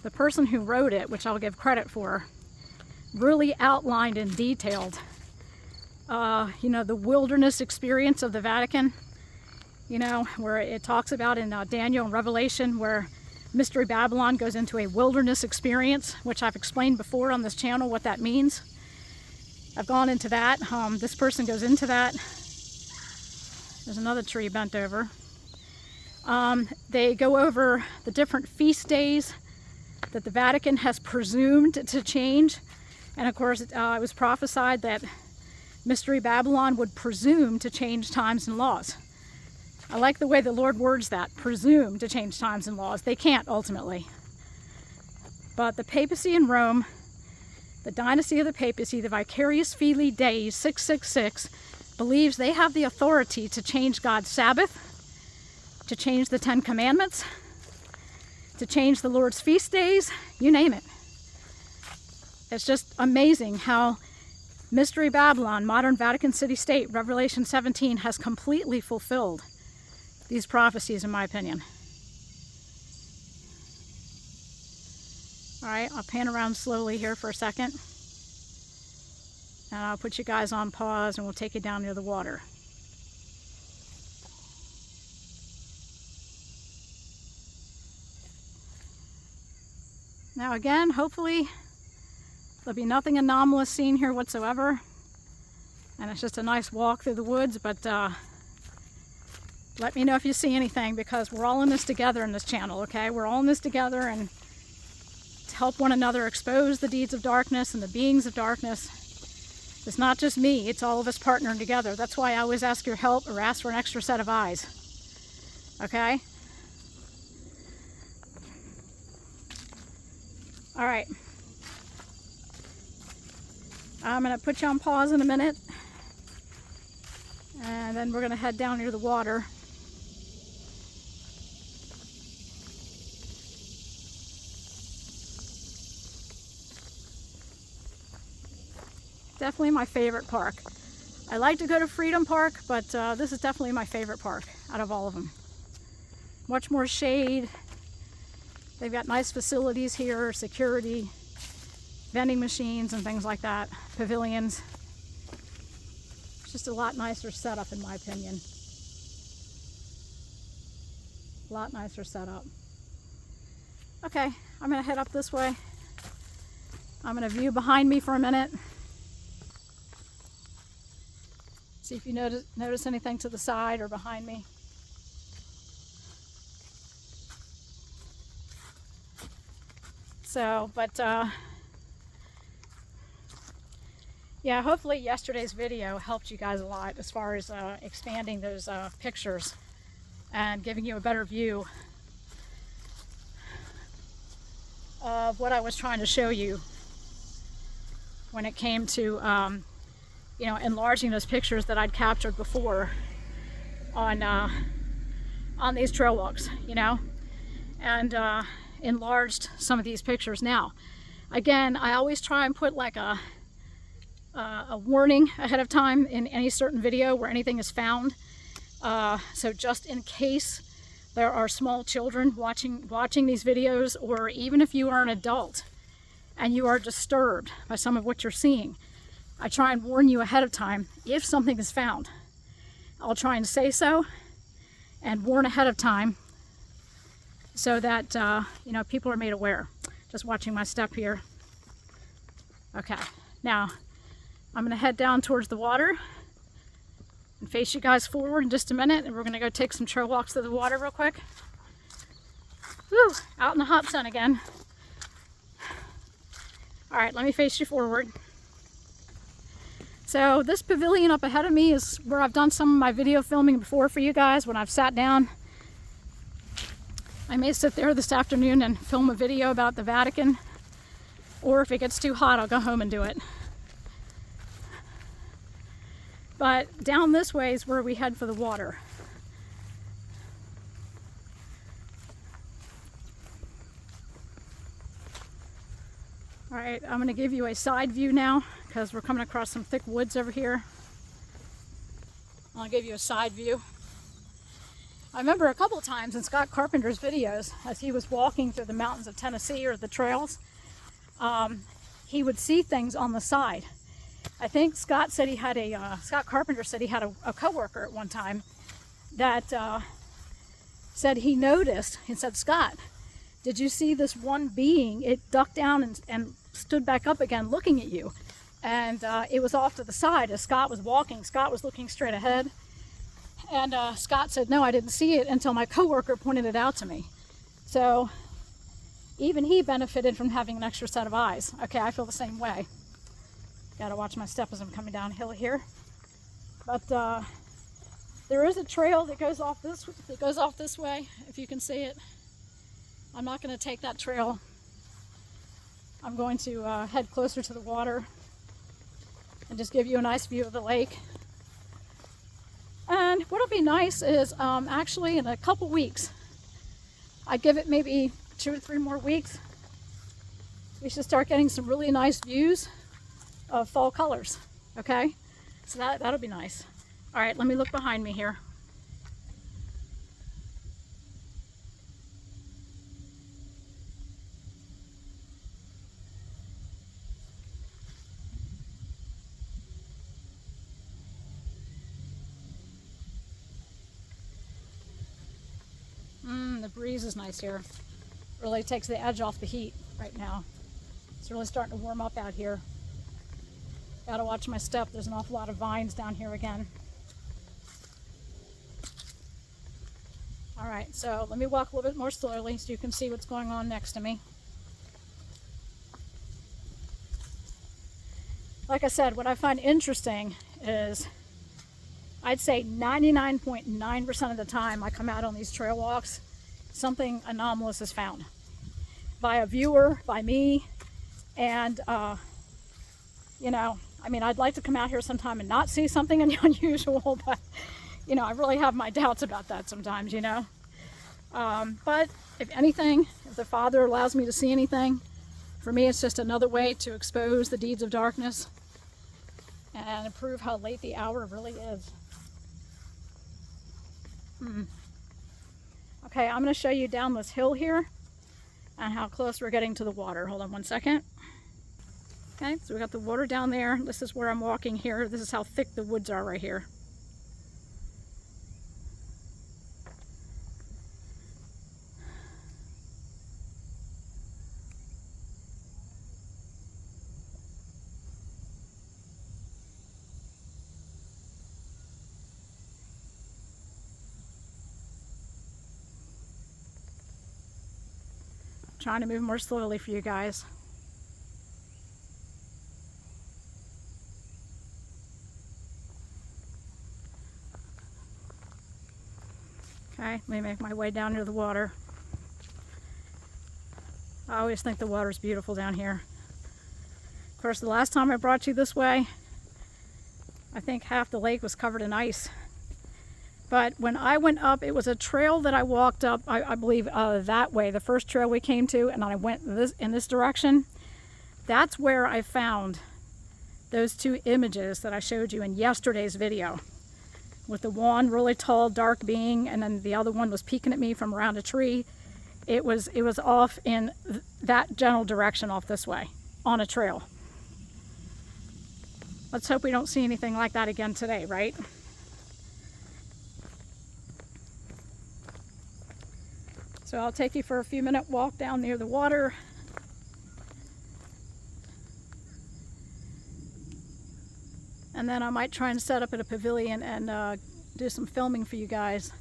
the person who wrote it, which I'll give credit for, really outlined and detailed, you know, the wilderness experience of the Vatican, you know, where it talks about in Daniel and Revelation, where Mystery Babylon goes into a wilderness experience, which I've explained before on this channel what that means. I've gone into that. This person goes into that. There's another tree bent over. They go over the different feast days that the Vatican has presumed to change. And of course, it was prophesied that Mystery Babylon would presume to change times and laws. I like the way the Lord words that, presume to change times and laws. They can't ultimately. But the papacy in Rome, the dynasty of the papacy, the Vicarious Filii Dei 666, believes they have the authority to change God's Sabbath, to change the 10 Commandments, to change the Lord's feast days, you name it. It's just amazing how Mystery Babylon, modern Vatican City State, Revelation 17, has completely fulfilled these prophecies, in my opinion. All right, I'll pan around slowly here for a second. And I'll put you guys on pause and we'll take you down near the water. Now again, hopefully there'll be nothing anomalous seen here whatsoever. And it's just a nice walk through the woods, but let me know if you see anything, because we're all in this together in this channel, okay? We're all in this together, and to help one another expose the deeds of darkness and the beings of darkness. It's not just me, it's all of us partnering together. That's why I always ask your help or ask for an extra set of eyes. Okay? All right. I'm going to put you on pause in a minute. And then we're going to head down near the water. Definitely my favorite park. I like to go to Freedom Park, but this is definitely my favorite park out of all of them. Much more shade. They've got nice facilities here, security, vending machines and things like that, pavilions. It's just a lot nicer setup, in my opinion. A lot nicer setup. Okay, I'm gonna head up this way. I'm gonna view behind me for a minute. See if you notice anything to the side or behind me. So, but yeah, hopefully yesterday's video helped you guys a lot as far as expanding those pictures and giving you a better view of what I was trying to show you when it came to you know, enlarging those pictures that I'd captured before on these trail walks, you know, and enlarged some of these pictures. Now, again, I always try and put like a warning ahead of time in any certain video where anything is found. So just in case there are small children watching these videos, or even if you are an adult and you are disturbed by some of what you're seeing, I try and warn you ahead of time if something is found. I'll try and say so and warn ahead of time so that you know, people are made aware. Just watching my step here. Okay, now I'm gonna head down towards the water and face you guys forward in just a minute, and we're gonna go take some trail walks through the water real quick. Woo, out in the hot sun again. All right, let me face you forward. So this pavilion up ahead of me is where I've done some of my video filming before for you guys when I've sat down. I may sit there this afternoon and film a video about the Vatican, or if it gets too hot, I'll go home and do it. But down this way is where we head for the water. All right, I'm going to give you a side view now because we're coming across some thick woods over here. I'll give you a side view. I remember a couple times in Scott Carpenter's videos, as he was walking through the mountains of Tennessee or the trails, he would see things on the side. I think Scott said he had Scott Carpenter said he had a coworker at one time that said he noticed, he said, "Scott, did you see this one being? It ducked down and stood back up again looking at you." And it was off to the side as Scott was walking. Scott was looking straight ahead. And Scott said, "No, I didn't see it until my coworker pointed it out to me." So even he benefited from having an extra set of eyes. Okay, I feel the same way. Got to watch my step as I'm coming downhill here. But there is a trail that goes off this way, if you can see it. I'm not going to take that trail. I'm going to head closer to the water and just give you a nice view of the lake. And what'll be nice is actually in a couple weeks, I'd give it maybe 2 or 3 more weeks, we should start getting some really nice views of fall colors, okay? So that'll be nice. All right, let me look behind me here. The breeze is nice here. Really takes the edge off the heat right now. It's really starting to warm up out here. Gotta watch my step. There's an awful lot of vines down here again. All right, so let me walk a little bit more slowly so you can see what's going on next to me. Like I said, what I find interesting is I'd say 99.9% of the time I come out on these trail walks, something anomalous is found by a viewer, by me, and you know, I mean, I'd like to come out here sometime and not see something unusual, but you know, I really have my doubts about that sometimes, you know. But if anything, if the Father allows me to see anything, for me it's just another way to expose the deeds of darkness and prove how late the hour really is. Okay, I'm going to show you down this hill here and how close we're getting to the water. Hold on one second. Okay, so we got the water down there. This is where I'm walking here. This is how thick the woods are right here. Trying to move more slowly for you guys. Okay, let me make my way down near the water. I always think the water's beautiful down here. Of course, the last time I brought you this way, I think half the lake was covered in ice. But when I went up, it was a trail that I walked up, I believe that way, the first trail we came to, and then I went in this direction. That's where I found those 2 images that I showed you in yesterday's video, with the one really tall, dark being, and then the other one was peeking at me from around a tree. It was off in that general direction, off this way, on a trail. Let's hope we don't see anything like that again today, right? So I'll take you for a few minute walk down near the water. And then I might try and set up at a pavilion and do some filming for you guys.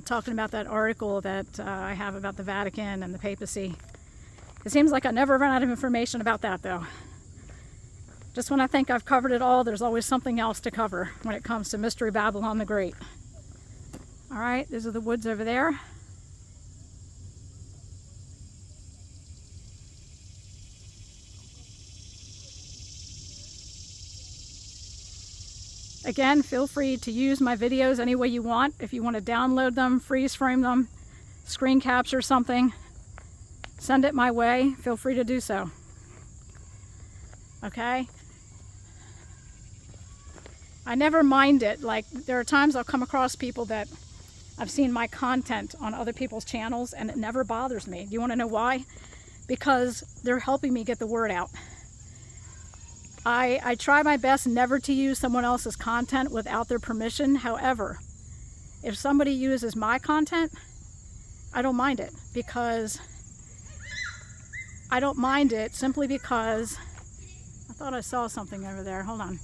Talking about that article that I have about the Vatican and the papacy. It seems like I never run out of information about that though. Just when I think I've covered it all, there's always something else to cover when it comes to Mystery Babylon the Great. All right, these are the woods over there. Again, feel free to use my videos any way you want. If you want to download them, freeze frame them, screen capture something, send it my way, feel free to do so. Okay? I never mind it. Like, there are times I'll come across people that I've seen my content on other people's channels and it never bothers me. Do you want to know why? Because they're helping me get the word out. I try my best never to use someone else's content without their permission. However, if somebody uses my content, I don't mind it, because I don't mind it simply because I thought I saw something over there. Hold on.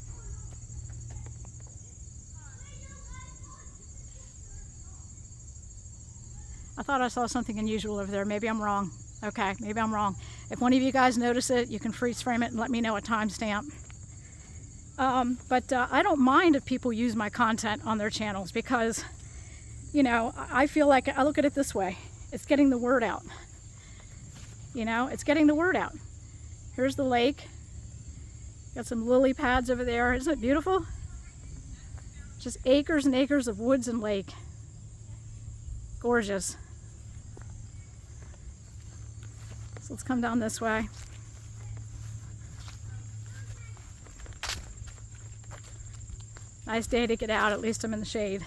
I thought I saw something unusual over there. Maybe I'm wrong. Okay, maybe I'm wrong. If one of you guys notice it, you can freeze frame it and let me know a timestamp. But I don't mind if people use my content on their channels, because, you know, I feel like, I look at it this way. it's getting the word out. You know, it's getting the word out. Here's the lake. Got some lily pads over there. Isn't it beautiful? Just acres and acres of woods and lake. Gorgeous. So let's come down this way. Nice day to get out. At least I'm in the shade.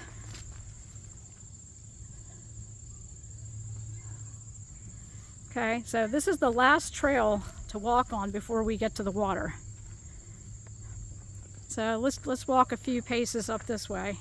Okay, so this is the last trail to walk on before we get to the water. So let's walk a few paces up this way.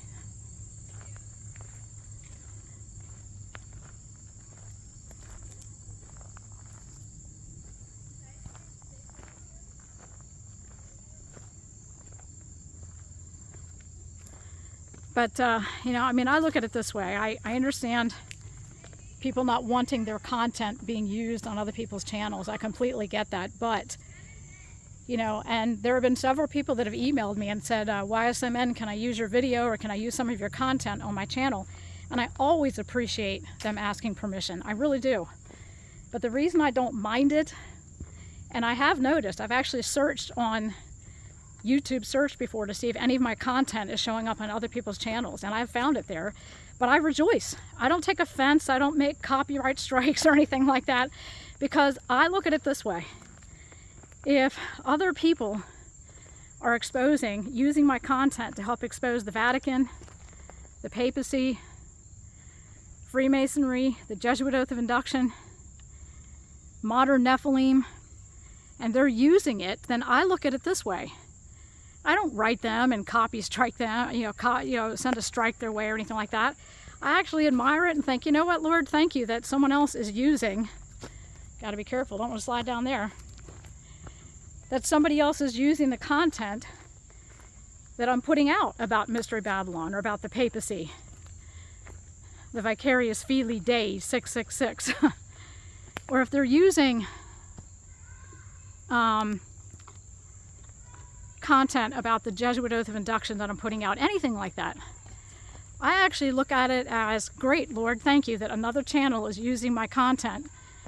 But, you know, I mean, I look at it this way. I understand people not wanting their content being used on other people's channels. I completely get that. But, you know, and there have been several people that have emailed me and said, YSMN, can I use your video or can I use some of your content on my channel? And I always appreciate them asking permission. I really do. But the reason I don't mind it, and I have noticed, I've actually searched on YouTube search before to see if any of my content is showing up on other people's channels, and I've found it there. But I rejoice. I don't take offense. I don't make copyright strikes or anything like that, because I look at it this way. If other people are using my content to help expose the Vatican, the papacy, Freemasonry, the Jesuit Oath of Induction, modern Nephilim, and they're using it, then I look at it this way. I don't write them and copy strike them, send a strike their way or anything like that. I actually admire it and think, you know what, Lord, thank you that someone else is using, got to be careful, don't want to slide down there, that somebody else is using the content that I'm putting out about Mystery Babylon or about the papacy, the Vicarious Fili Dei 666, or if they're using content about the Jesuit Oath of Induction that I'm putting out, anything like that. I actually look at it as, great, Lord, thank you that another channel is using my content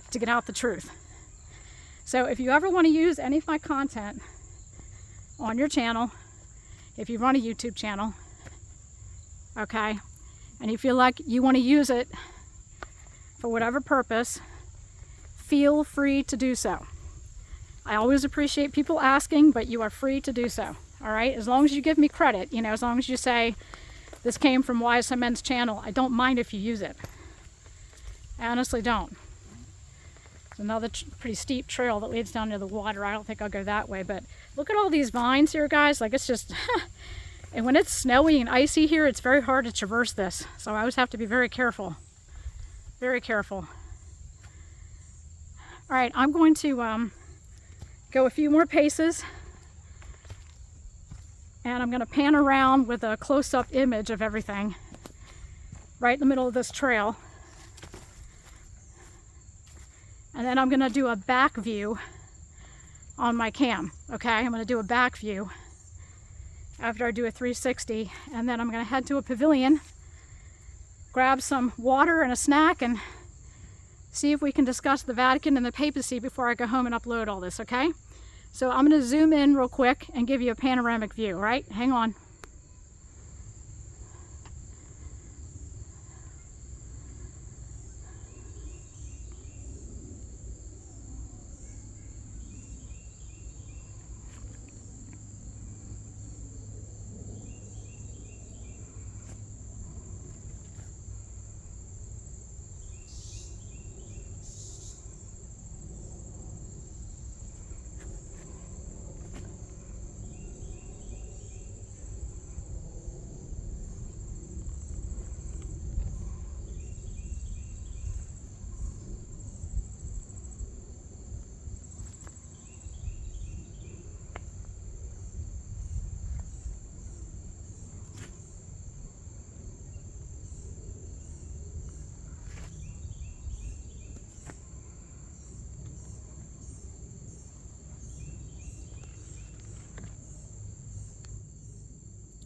to get out the truth. So if you ever want to use any of my content on your channel, if you run a YouTube channel, okay, and you feel like you want to use it for whatever purpose, feel free to do so. I always appreciate people asking, but you are free to do so, all right? As long as you give me credit, you know, as long as you say, this came from YSMN's channel, I don't mind if you use it. I honestly don't. There's another pretty steep trail that leads down near the water. I don't think I'll go that way, but look at all these vines here, guys. Like, it's just, and when it's snowy and icy here, it's very hard to traverse this. So I always have to be very careful. Very careful. All right, I'm going to go a few more paces, and I'm going to pan around with a close-up image of everything right in the middle of this trail, and then I'm going to do a back view on my cam. Okay, I'm going to do a back view after I do a 360, and then I'm going to head to a pavilion, grab some water and a snack, and see if we can discuss the Vatican and the papacy before I go home and upload all this, okay? So I'm going to zoom in real quick and give you a panoramic view, all right? Hang on.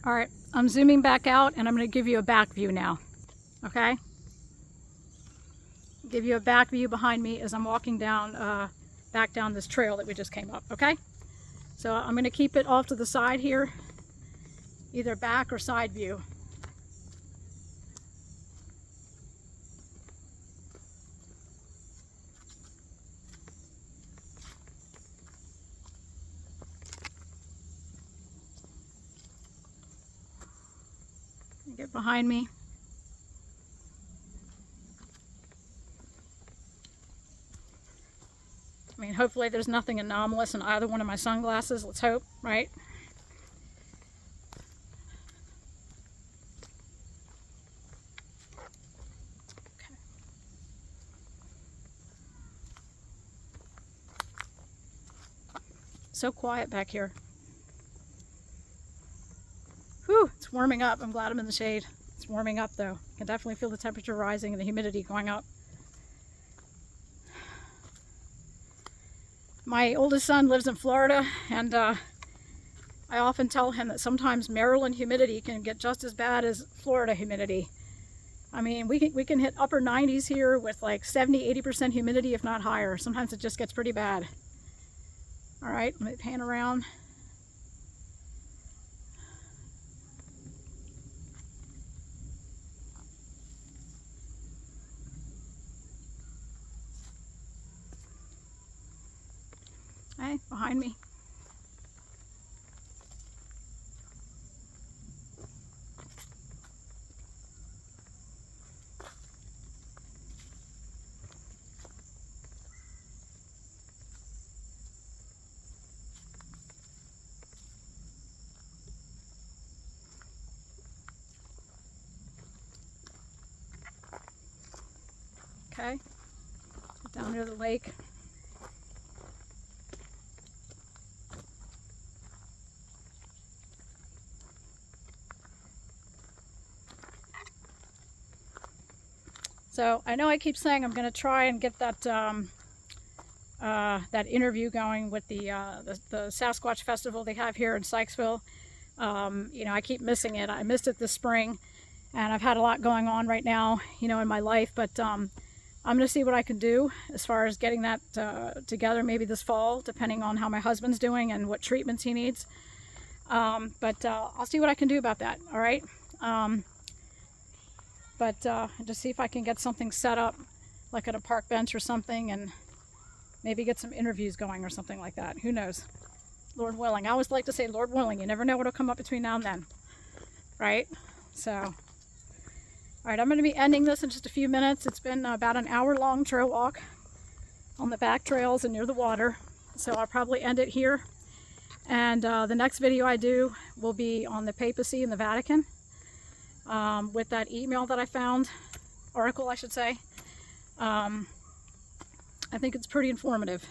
All right, I'm zooming back out and I'm going to give you a back view now, okay? give you a back view behind me as I'm walking down, back down this trail that we just came up, okay? So I'm going to keep it off to the side here, either back or side view. Get behind me. I mean, hopefully there's nothing anomalous in either one of my sunglasses. Let's hope, right? Okay. So quiet back here. Whew, it's warming up. I'm glad I'm in the shade. It's warming up though. I can definitely feel the temperature rising and the humidity going up. My oldest son lives in Florida, and I often tell him that sometimes Maryland humidity can get just as bad as Florida humidity. I mean, we can hit upper 90s here with like 70-80% humidity, if not higher. Sometimes it just gets pretty bad. All right, let me pan around. Hey, behind me. Okay, down near the lake. So I know I keep saying I'm going to try and get that that interview going with the Sasquatch Festival they have here in Sykesville. You know, I keep missing it. I missed it this spring, and I've had a lot going on right now, you know, in my life. But I'm going to see what I can do as far as getting that together, maybe this fall, depending on how my husband's doing and what treatments he needs. But I'll see what I can do about that. All right. Just see if I can get something set up, like at a park bench or something, and maybe get some interviews going or something like that. Who knows? Lord willing. I always like to say Lord willing. You never know what'll come up between now and then, right? So, all right, I'm going to be ending this in just a few minutes. It's been about an hour-long trail walk on the back trails and near the water, so I'll probably end it here. And the next video I do will be on the papacy and the Vatican. With that email that I found, article I should say. I think it's pretty informative.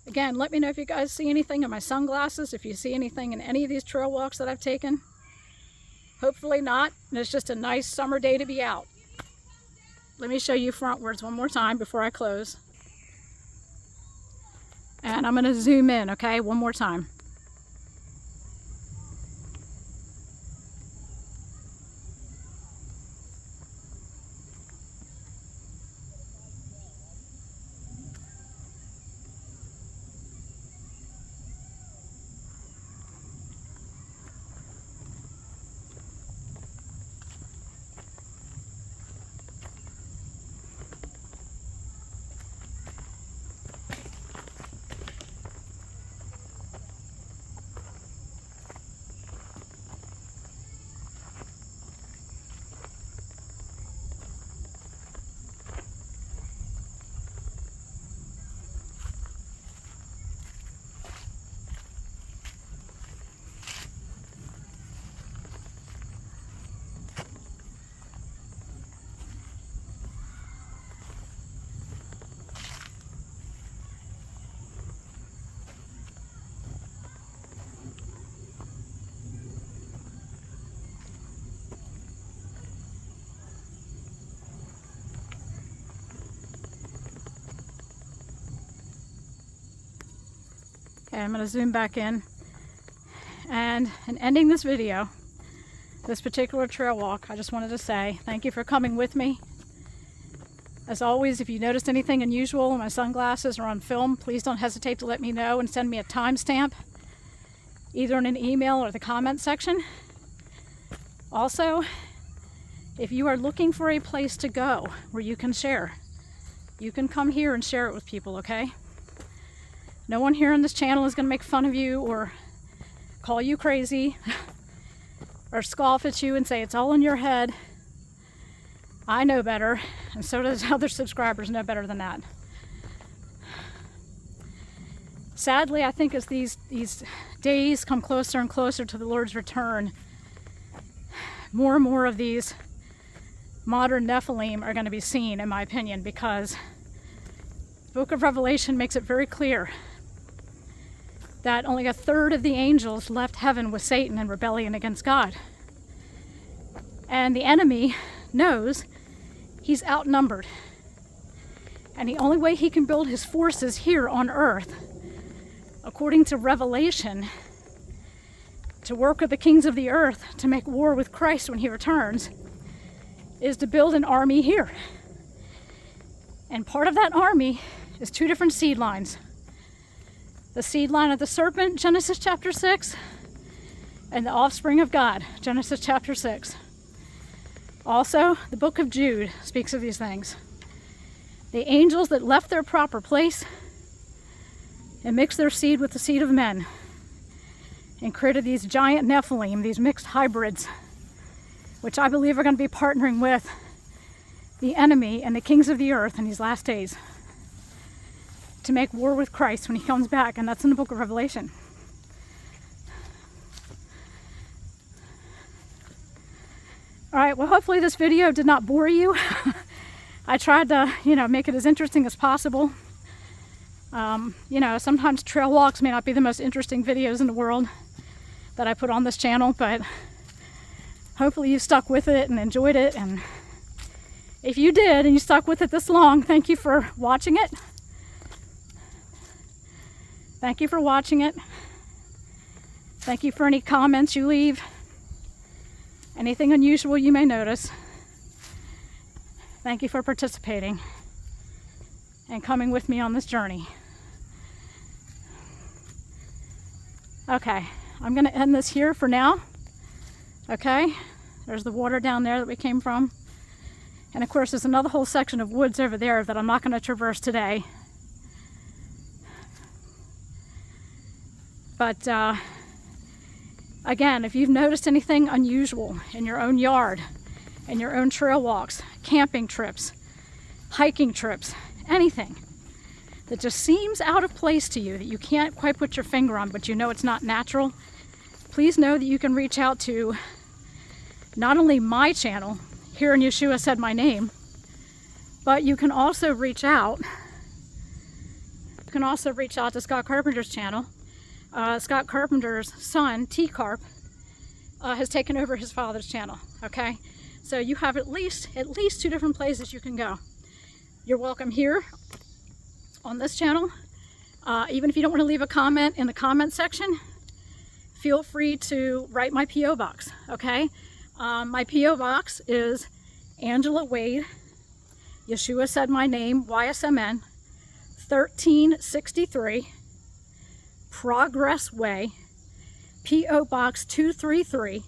Again, let me know if you guys see anything in my sunglasses, if you see anything in any of these trail walks that I've taken. Hopefully not, and it's just a nice summer day to be out. Let me show you frontwards one more time before I close. And I'm going to zoom in, okay, one more time. Okay, I'm going to zoom back in, and in ending this video, this particular trail walk, I just wanted to say thank you for coming with me. As always, if you noticed anything unusual in my sunglasses or on film, please don't hesitate to let me know and send me a timestamp, either in an email or the comment section. Also, if you are looking for a place to go where you can share, you can come here and share it with people, okay? No one here on this channel is going to make fun of you or call you crazy or scoff at you and say it's all in your head. I know better, and so does other subscribers know better than that. Sadly, I think as these days come closer and closer to the Lord's return, more and more of these modern Nephilim are going to be seen, in my opinion, because the book of Revelation makes it very clear that only 1/3 of the angels left heaven with Satan in rebellion against God. And the enemy knows he's outnumbered. And the only way he can build his forces here on earth, according to Revelation, to work with the kings of the earth to make war with Christ when he returns, is to build an army here. And part of that army is 2 different seed lines. The seed line of the serpent, Genesis chapter 6, and the offspring of God, Genesis chapter 6. Also, the book of Jude speaks of these things. The angels that left their proper place and mixed their seed with the seed of men and created these giant Nephilim, these mixed hybrids, which I believe are going to be partnering with the enemy and the kings of the earth in these last days to make war with Christ when he comes back, and that's in the book of Revelation. All right, well, hopefully this video did not bore you. I tried to, make it as interesting as possible. Sometimes trail walks may not be the most interesting videos in the world that I put on this channel, but hopefully you stuck with it and enjoyed it. And if you did and you stuck with it this long, thank you for watching it. Thank you for watching it. Thank you for any comments you leave. Anything unusual you may notice. Thank you for participating and coming with me on this journey. Okay, I'm going to end this here for now. Okay, there's the water down there that we came from. And of course, there's another whole section of woods over there that I'm not going to traverse today. But again, if you've noticed anything unusual in your own yard, in your own trail walks, camping trips, hiking trips, anything that just seems out of place to you, that you can't quite put your finger on, but you know it's not natural, please know that you can reach out to not only my channel, Here in Yeshua Said My Name, but you can also reach out to Scott Carpenter's channel. Scott Carpenter's son, T-Carp, has taken over his father's channel, okay? So you have at least 2 different places you can go. You're welcome here on this channel. Even if you don't want to leave a comment in the comment section, feel free to write my P.O. box, okay? My P.O. box is Angela Wade, Yeshua Said My Name, YSMN, 1363, Progress Way, P.O. Box 233,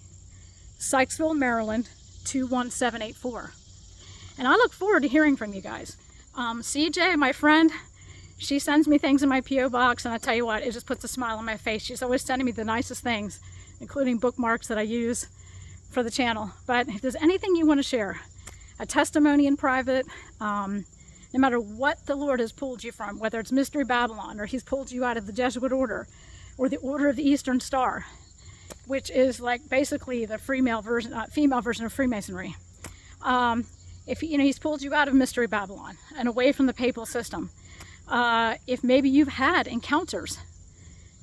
Sykesville, Maryland, 21784. And I look forward to hearing from you guys. CJ, my friend, she sends me things in my P.O. box, and I tell you what, it just puts a smile on my face. She's always sending me the nicest things, including bookmarks that I use for the channel. But if there's anything you want to share, a testimony in private, no matter what the Lord has pulled you from, whether it's Mystery Babylon, or he's pulled you out of the Jesuit order, or the Order of the Eastern Star, which is like basically the female version of Freemasonry. If he's pulled you out of Mystery Babylon and away from the papal system, if maybe you've had encounters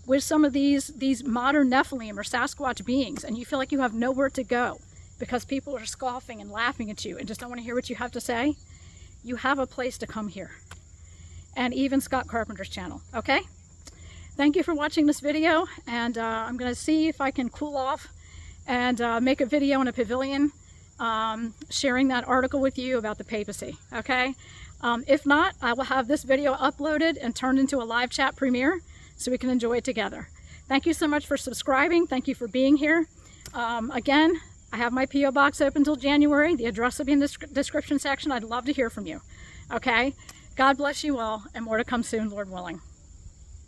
with some of these modern Nephilim or Sasquatch beings, and you feel like you have nowhere to go because people are scoffing and laughing at you and just don't want to hear what you have to say, you have a place to come here. And even Scott Carpenter's channel, okay? Thank you for watching this video, and I'm going to see if I can cool off and make a video in a pavilion sharing that article with you about the papacy, okay? If not, I will have this video uploaded and turned into a live chat premiere so we can enjoy it together. Thank you so much for subscribing. Thank you for being here. Again, I have my P.O. box open until January. The address will be in the description section. I'd love to hear from you, okay? God bless you all, and more to come soon, Lord willing.